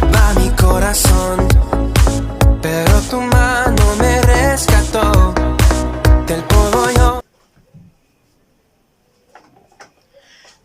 va mi corazón, pero tu mano me rescató del polvo yo.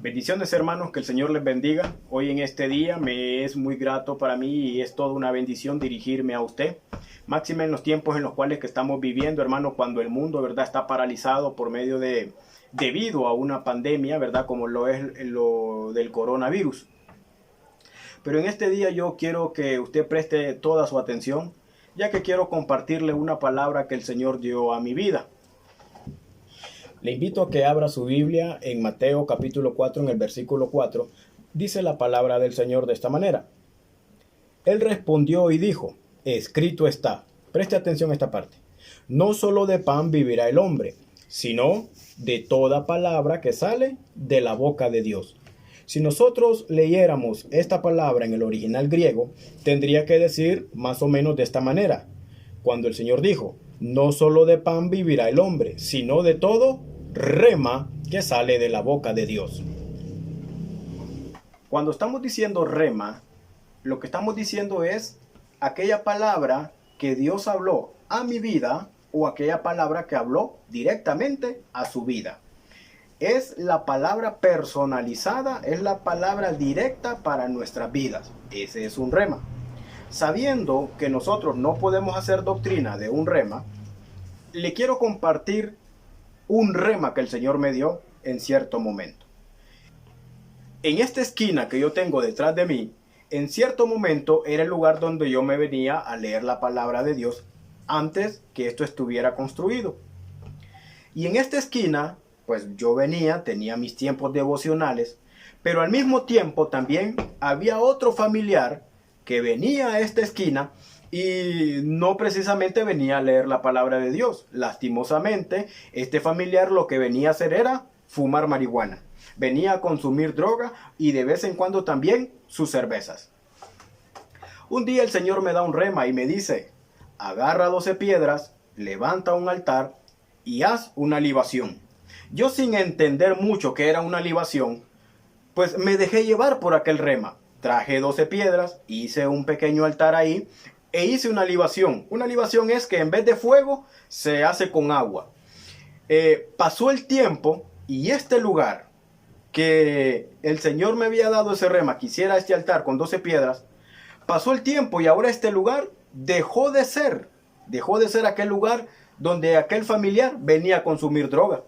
Bendiciones, hermanos, que el Señor les bendiga. Hoy en este día me es muy grato para mí y es toda una bendición dirigirme a usted. Máxime en los tiempos en los cuales que estamos viviendo, hermanos, cuando el mundo, ¿verdad?, está paralizado por medio debido a una pandemia, ¿verdad?, como lo es lo del coronavirus. Pero en este día yo quiero que usted preste toda su atención, ya que quiero compartirle una palabra que el Señor dio a mi vida. Le invito a que abra su Biblia en Mateo capítulo 4, en el versículo 4. Dice la palabra del Señor de esta manera. Él respondió y dijo, escrito está. Preste atención a esta parte. No solo de pan vivirá el hombre, sino de toda palabra que sale de la boca de Dios. Si nosotros leyéramos esta palabra en el original griego, tendría que decir más o menos de esta manera. Cuando el Señor dijo, no solo de pan vivirá el hombre, sino de todo rema que sale de la boca de Dios. Cuando estamos diciendo rema, lo que estamos diciendo es aquella palabra que Dios habló a mi vida o aquella palabra que habló directamente a su vida. Es la palabra personalizada, es la palabra directa para nuestras vidas. Ese es un rema. Sabiendo que nosotros no podemos hacer doctrina de un rema, le quiero compartir un rema que el Señor me dio en cierto momento. En esta esquina que yo tengo detrás de mí, en cierto momento era el lugar donde yo me venía a leer la palabra de Dios antes que esto estuviera construido. Y en esta esquina, pues yo tenía mis tiempos devocionales, pero al mismo tiempo también había otro familiar que venía a esta esquina y no precisamente venía a leer la palabra de Dios. Lastimosamente, este familiar lo que venía a hacer era fumar marihuana. Venía a consumir droga y de vez en cuando también sus cervezas. Un día el Señor me da un rema y me dice, agarra 12 piedras, levanta un altar y haz una libación. Yo sin entender mucho qué era una libación, pues me dejé llevar por aquel rema. Traje 12 piedras, hice un pequeño altar ahí e hice una libación. Una libación es que en vez de fuego se hace con agua. Pasó el tiempo y este lugar que el Señor me había dado ese rema, que hiciera este altar con 12 piedras, pasó el tiempo y ahora este lugar dejó de ser aquel lugar donde aquel familiar venía a consumir droga.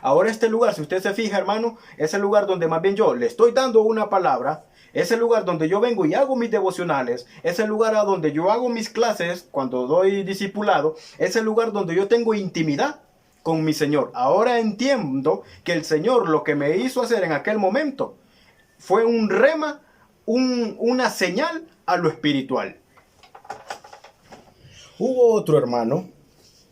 Ahora este lugar, si usted se fija, hermano, es el lugar donde más bien yo le estoy dando una palabra. Es el lugar donde yo vengo y hago mis devocionales. Es el lugar a donde yo hago mis clases cuando doy discipulado. Es el lugar donde yo tengo intimidad con mi Señor. Ahora entiendo que el Señor lo que me hizo hacer en aquel momento fue un rema, una señal a lo espiritual. Hubo otro hermano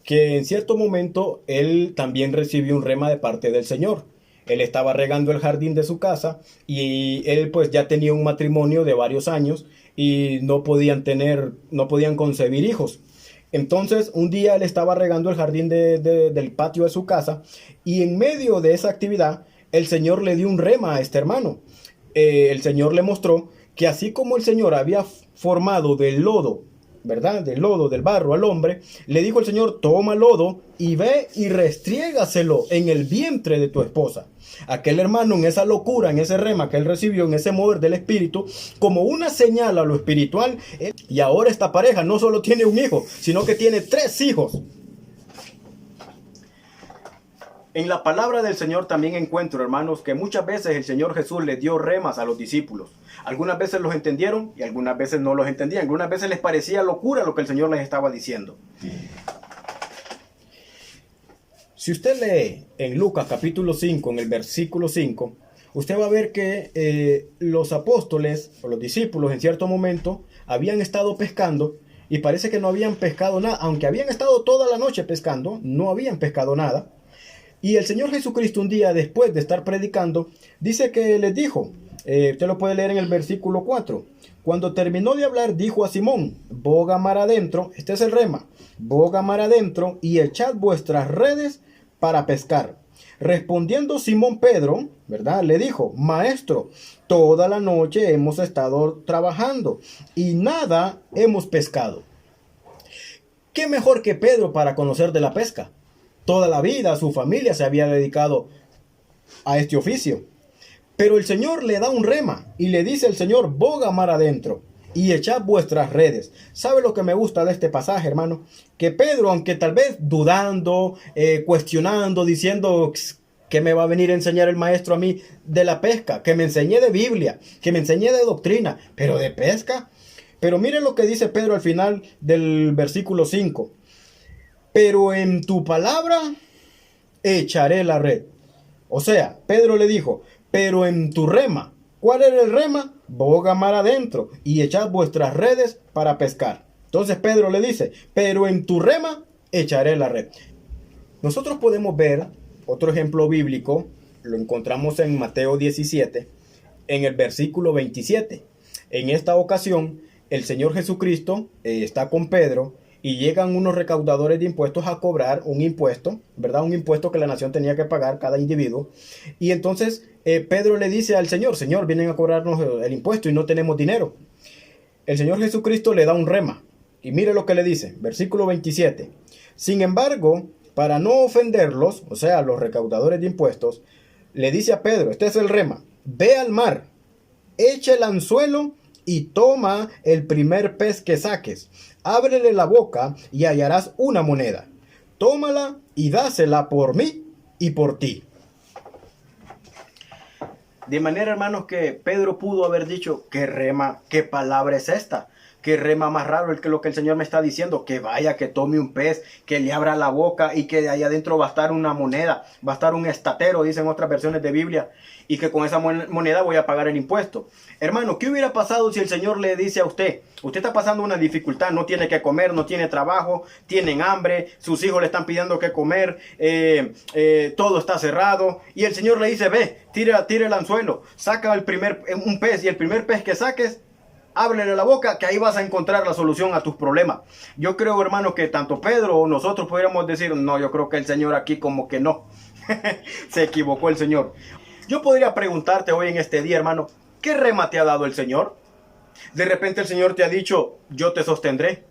que en cierto momento él también recibió un rema de parte del Señor. Él estaba regando el jardín de su casa y él pues ya tenía un matrimonio de varios años y no podían concebir hijos. Entonces un día él estaba regando el jardín del patio de su casa y en medio de esa actividad el Señor le dio un rema a este hermano. El Señor le mostró que así como el Señor había formado del lodo, ¿verdad?, del lodo, del barro al hombre, le dijo el Señor, toma lodo y ve y restriégaselo en el vientre de tu esposa. Aquel hermano, en esa locura, en ese rema que él recibió, en ese mover del espíritu, como una señal a lo espiritual, y ahora esta pareja no solo tiene un hijo, sino que tiene 3 hijos. En la palabra del Señor también encuentro, hermanos, que muchas veces el Señor Jesús les dio remas a los discípulos. Algunas veces los entendieron y algunas veces no los entendían. Algunas veces les parecía locura lo que el Señor les estaba diciendo. Si usted lee en Lucas capítulo 5, en el versículo 5, usted va a ver que los apóstoles o los discípulos en cierto momento habían estado pescando y parece que no habían pescado nada. Aunque habían estado toda la noche pescando, no habían pescado nada. Y el Señor Jesucristo un día después de estar predicando, dice que les dijo, usted lo puede leer en el versículo 4. Cuando terminó de hablar, dijo a Simón, boga mar adentro, este es el rema, boga mar adentro y echad vuestras redes para pescar. Respondiendo Simón Pedro, ¿verdad? Le dijo: Maestro, toda la noche hemos estado trabajando y nada hemos pescado. ¿Qué mejor que Pedro para conocer de la pesca? Toda la vida su familia se había dedicado a este oficio. Pero el Señor le da un rema y le dice el Señor: boga mar adentro y echad vuestras redes. ¿Sabe lo que me gusta de este pasaje, hermano? Que Pedro, aunque tal vez dudando, cuestionando, diciendo: ¿qué me va a venir a enseñar el maestro a mí de la pesca? Que me enseñé de Biblia, que me enseñé de doctrina, pero de pesca. Pero mire lo que dice Pedro al final del versículo 5. Pero en tu palabra echaré la red. O sea, Pedro le dijo: pero en tu rema. ¿Cuál era el rema? Boga mar adentro y echad vuestras redes para pescar. Entonces Pedro le dice: pero en tu rema echaré la red. Nosotros podemos ver otro ejemplo bíblico. Lo encontramos en Mateo 17, en el versículo 27. En esta ocasión, el Señor Jesucristo está con Pedro y llegan unos recaudadores de impuestos a cobrar un impuesto, ¿verdad? Un impuesto que la nación tenía que pagar cada individuo. Y entonces Pedro le dice al Señor: Señor, vienen a cobrarnos el impuesto y no tenemos dinero. El Señor Jesucristo le da un rema. Y mire lo que le dice, versículo 27. Sin embargo, para no ofenderlos, o sea, los recaudadores de impuestos, le dice a Pedro, este es el rema: ve al mar, echa el anzuelo y toma el primer pez que saques. Ábrele la boca y hallarás una moneda. Tómala y dásela por mí y por ti. De manera, hermanos, que Pedro pudo haber dicho: ¿qué rema, qué palabra es esta? ¿Qué rema más raro que lo que el Señor me está diciendo? Que vaya, que tome un pez, que le abra la boca y que de ahí adentro va a estar una moneda, va a estar un estatero, dicen otras versiones de Biblia, y que con esa moneda voy a pagar el impuesto. Hermano, ¿qué hubiera pasado si el Señor le dice a usted: usted está pasando una dificultad, no tiene que comer, no tiene trabajo, tienen hambre, sus hijos le están pidiendo que comer, todo está cerrado, y el Señor le dice: ve, tira el anzuelo, saca un pez, y el primer pez que saques, ábrele la boca, que ahí vas a encontrar la solución a tus problemas? Yo creo, hermano, que tanto Pedro o nosotros pudiéramos decir: no, yo creo que el Señor aquí como que no. Se equivocó el Señor. Yo podría preguntarte hoy en este día, hermano, ¿qué rema te ha dado el Señor? De repente el Señor te ha dicho: yo te sostendré,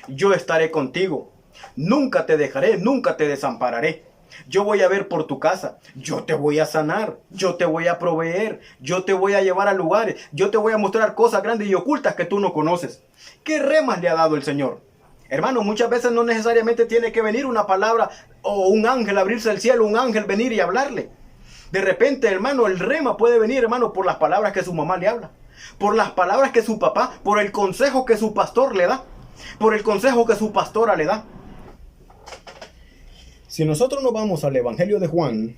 yo estaré contigo, nunca te dejaré, nunca te desampararé. Yo voy a ver por tu casa, yo te voy a sanar, yo te voy a proveer, yo te voy a llevar a lugares, yo te voy a mostrar cosas grandes y ocultas que tú no conoces. ¿Qué remas le ha dado el Señor? Hermano, muchas veces no necesariamente tiene que venir una palabra o un ángel abrirse el cielo, un ángel venir y hablarle. De repente, hermano, el rema puede venir, hermano, por las palabras que su mamá le habla, por las palabras que su papá, por el consejo que su pastor le da, por el consejo que su pastora le da. Si nosotros nos vamos al Evangelio de Juan,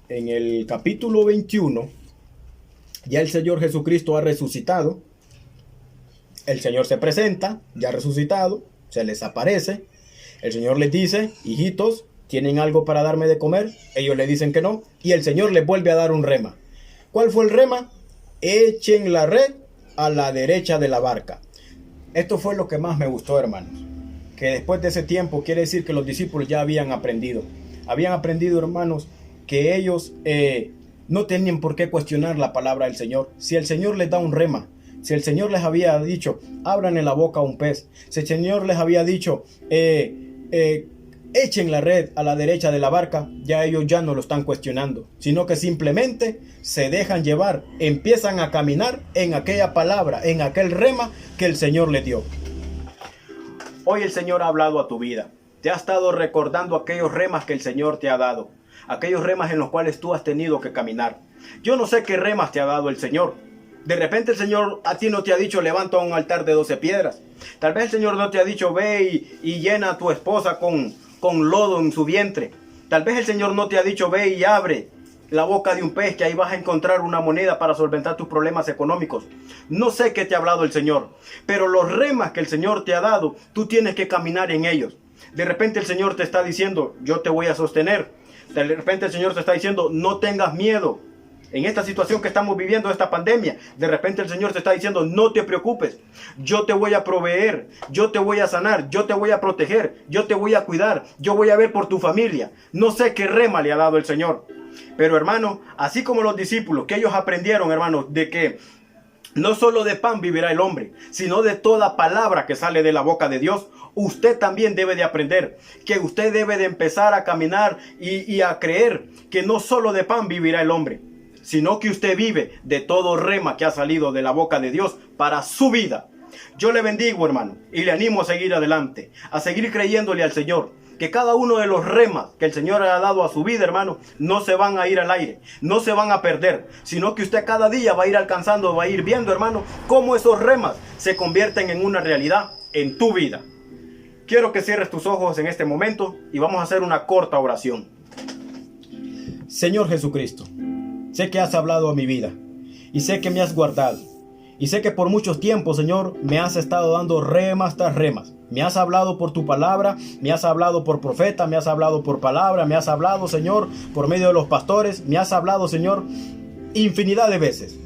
en el capítulo 21, ya el Señor Jesucristo ha resucitado. El Señor se presenta, ya resucitado, se les aparece. El Señor les dice: hijitos, ¿tienen algo para darme de comer? Ellos le dicen que no, y el Señor les vuelve a dar un rema. ¿Cuál fue el rema? Echen la red a la derecha de la barca. Esto fue lo que más me gustó, hermanos. Que después de ese tiempo quiere decir que los discípulos ya habían aprendido. Habían aprendido, hermanos, que ellos no tenían por qué cuestionar la palabra del Señor. Si el Señor les da un rema, si el Señor les había dicho: abran en la boca un pez, si el Señor les había dicho: echen la red a la derecha de la barca, ya ellos ya no lo están cuestionando, sino que simplemente se dejan llevar, empiezan a caminar en aquella palabra, en aquel rema que el Señor les dio. Hoy el Señor ha hablado a tu vida. Te ha estado recordando aquellos remas que el Señor te ha dado. Aquellos remas en los cuales tú has tenido que caminar. Yo no sé qué remas te ha dado el Señor. De repente el Señor a ti no te ha dicho: levanta un altar de 12 piedras. Tal vez el Señor no te ha dicho: ve y llena a tu esposa con lodo en su vientre. Tal vez el Señor no te ha dicho: ve y abre la boca de un pez, que ahí vas a encontrar una moneda para solventar tus problemas económicos. No sé qué te ha hablado el Señor, pero los remas que el Señor te ha dado, tú tienes que caminar en ellos. De repente el Señor te está diciendo: yo te voy a sostener. De repente el Señor te está diciendo: no tengas miedo, En esta situación que estamos viviendo, esta pandemia, de repente el Señor te está diciendo, no te preocupes, yo te voy a proveer, yo te voy a sanar, yo te voy a proteger, yo te voy a cuidar, yo voy a ver por tu familia. No sé qué rema le ha dado el Señor. Pero hermano, así como los discípulos, que ellos aprendieron, hermano, de que no solo de pan vivirá el hombre, sino de toda palabra que sale de la boca de Dios. Usted también debe de aprender que usted debe de empezar a caminar y a creer que no solo de pan vivirá el hombre, sino que usted vive de todo rema que ha salido de la boca de Dios para su vida. Yo le bendigo, hermano, y le animo a seguir adelante, a seguir creyéndole al Señor. Que cada uno de los remas que el Señor ha dado a su vida, hermano, no se van a ir al aire, no se van a perder, sino que usted cada día va a ir alcanzando, va a ir viendo, hermano, cómo esos remas se convierten en una realidad en tu vida. Quiero que cierres tus ojos en este momento y vamos a hacer una corta oración. Señor Jesucristo, sé que has hablado a mi vida y sé que me has guardado. Y sé que por muchos tiempos, Señor, me has estado dando remas tras remas. Me has hablado por tu palabra, me has hablado por profeta, me has hablado por palabra, me has hablado, Señor, por medio de los pastores, me has hablado, Señor, infinidad de veces.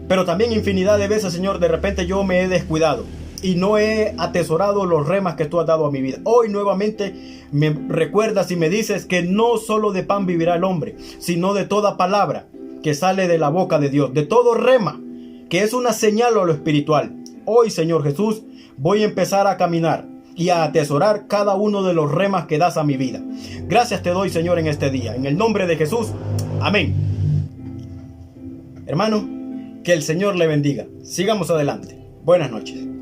Pero también infinidad de veces, Señor, de repente yo me he descuidado y no he atesorado los remas que tú has dado a mi vida. Hoy nuevamente me recuerdas y me dices que no solo de pan vivirá el hombre, sino de toda palabra que sale de la boca de Dios, de todo rema, que es una señal a lo espiritual. Hoy, Señor Jesús, voy a empezar a caminar y a atesorar cada uno de los remas que das a mi vida. Gracias te doy, Señor, en este día. En el nombre de Jesús. Amén. Hermano, que el Señor le bendiga. Sigamos adelante. Buenas noches.